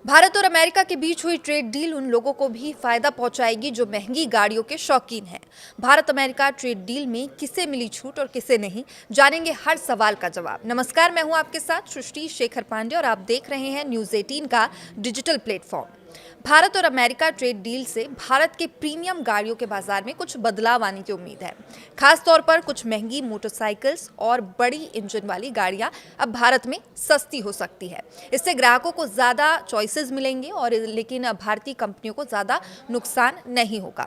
भारत और अमेरिका के बीच हुई ट्रेड डील उन लोगों को भी फायदा पहुंचाएगी जो महंगी गाड़ियों के शौकीन हैं। भारत अमेरिका ट्रेड डील में किसे मिली छूट और किसे नहीं, जानेंगे हर सवाल का जवाब। नमस्कार, मैं हूं आपके साथ सृष्टि शेखर पांडे और आप देख रहे हैं न्यूज़ 18 का डिजिटल प्लेटफॉर्म। भारत और अमेरिका ट्रेड डील से भारत के प्रीमियम गाड़ियों के बाजार में कुछ बदलाव आने की उम्मीद है। खास तौर पर कुछ महंगी मोटरसाइकिल्स और बड़ी इंजन वाली गाड़ियां अब भारत में सस्ती हो सकती है। इससे ग्राहकों को ज़्यादा चॉइसेस मिलेंगे और लेकिन भारतीय कंपनियों को ज़्यादा नुकसान नहीं होगा।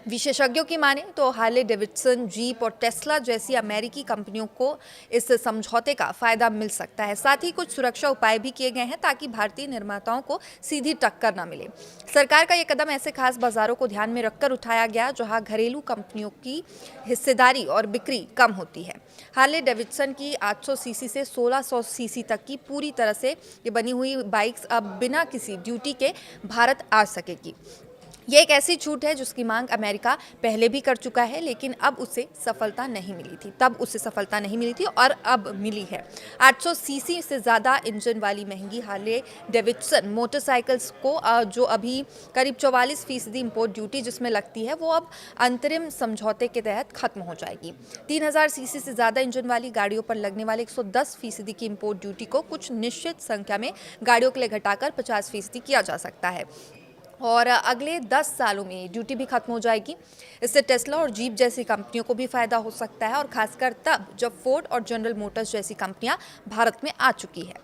विशेषज्ञों की माने तो हार्ले डेविडसन, जीप और टेस्ला जैसी अमेरिकी कंपनियों को इस समझौते का फायदा मिल सकता है। साथ ही कुछ सुरक्षा उपाय भी किए गए हैं ताकि भारतीय निर्माताओं को सीधी टक्कर न मिले। सरकार का यह कदम ऐसे खास बाजारों को ध्यान में रखकर उठाया गया जहां घरेलू कंपनियों की हिस्सेदारी और बिक्री कम होती है। हार्ले डेविडसन की 800 सीसी से 1600 सीसी तक की पूरी तरह से ये बनी हुई बाइक्स अब बिना किसी ड्यूटी के भारत आ सकेगी। ये एक ऐसी छूट है जिसकी मांग अमेरिका पहले भी कर चुका है, लेकिन अब उसे सफलता नहीं मिली थी। तब उसे सफलता नहीं मिली थी और अब मिली है। 800 सीसी से ज़्यादा इंजन वाली महंगी हार्ले डेविडसन मोटरसाइकिल्स को जो अभी करीब 44% इंपोर्ट ड्यूटी जिसमें लगती है, वो अब अंतरिम समझौते के तहत खत्म हो जाएगी। 3000 सीसी से ज़्यादा इंजन वाली गाड़ियों पर लगने वाले 110% की इंपोर्ट ड्यूटी को कुछ निश्चित संख्या में गाड़ियों के लिए घटाकर 50% किया जा सकता है और अगले 10 सालों में ड्यूटी भी खत्म हो जाएगी। इससे टेस्ला और जीप जैसी कंपनियों को भी फायदा हो सकता है और खासकर तब जब फोर्ड और जनरल मोटर्स जैसी कंपनियां भारत में आ चुकी है।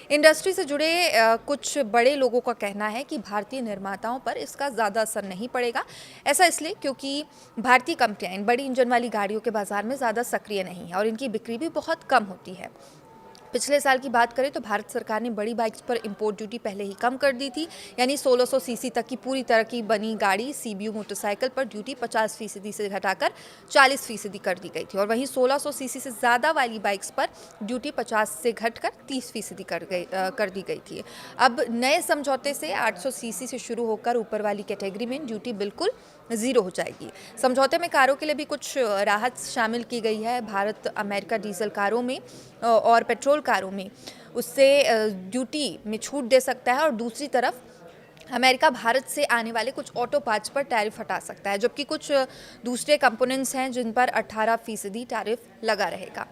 इंडस्ट्री से जुड़े कुछ बड़े लोगों का कहना है कि भारतीय निर्माताओं पर इसका ज़्यादा असर नहीं पड़ेगा। ऐसा इसलिए क्योंकि भारतीय कंपनियां इन बड़ी इंजन वाली गाड़ियों के बाजार में ज़्यादा सक्रिय नहीं है और इनकी बिक्री भी बहुत कम होती है। पिछले साल की बात करें तो भारत सरकार ने बड़ी बाइक्स पर इंपोर्ट ड्यूटी पहले ही कम कर दी थी, यानी 1600 सीसी तक की पूरी तरह की बनी गाड़ी सीबीयू मोटरसाइकिल पर ड्यूटी 50% से घटाकर 40% कर दी गई थी और वहीं 1600 सीसी से ज़्यादा वाली बाइक्स पर ड्यूटी 50 से घटकर 30% कर दी गई थी। अब नए समझौते से 800 सीसी से शुरू होकर ऊपर वाली कैटेगरी में ड्यूटी बिल्कुल ज़ीरो हो जाएगी। समझौते में कारों के लिए भी कुछ राहत शामिल की गई है। भारत अमेरिका डीजल कारों में और पेट्रोल कारों में उससे ड्यूटी में छूट दे सकता है और दूसरी तरफ अमेरिका भारत से आने वाले कुछ ऑटो पार्ट्स पर टैरिफ हटा सकता है, जबकि कुछ दूसरे कंपोनेंट्स हैं जिन पर 18% टैरिफ लगा रहेगा।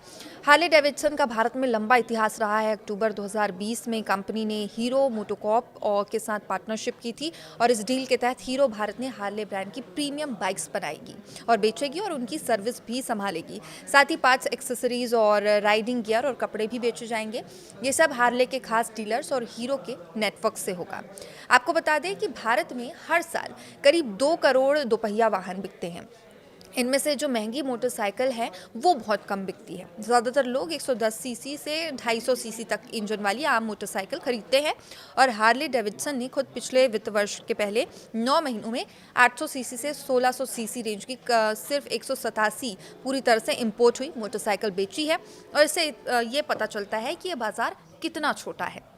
हार्ले डेविडसन का भारत में लंबा इतिहास रहा है। अक्टूबर 2020 में कंपनी ने हीरो मोटोकॉर्प और के साथ पार्टनरशिप की थी और इस डील के तहत हीरो भारत ने हार्ले ब्रांड की प्रीमियम बाइक्स बनाएगी और बेचेगी और उनकी सर्विस भी संभालेगी। साथ ही पार्ट्स, एक्सेसरीज और राइडिंग गियर और कपड़े भी बेचे जाएंगे। ये सब हार्ले के खास डीलर्स और हीरो के नेटवर्क से होगा। आपको बता दें कि भारत में हर साल करीब 2 करोड़ दोपहिया वाहन बिकते हैं। इनमें से जो महंगी मोटरसाइकिल है वो बहुत कम बिकती है। ज़्यादातर लोग 110 सीसी से 250 सीसी तक इंजन वाली आम मोटरसाइकिल खरीदते हैं और हार्ले डेविडसन ने खुद पिछले वित्त वर्ष के पहले 9 महीनों में 800 सीसी से 1600 सीसी रेंज की सिर्फ 187 पूरी तरह से इंपोर्ट हुई मोटरसाइकिल बेची है और इससे ये पता चलता है कि ये बाजार कितना छोटा है।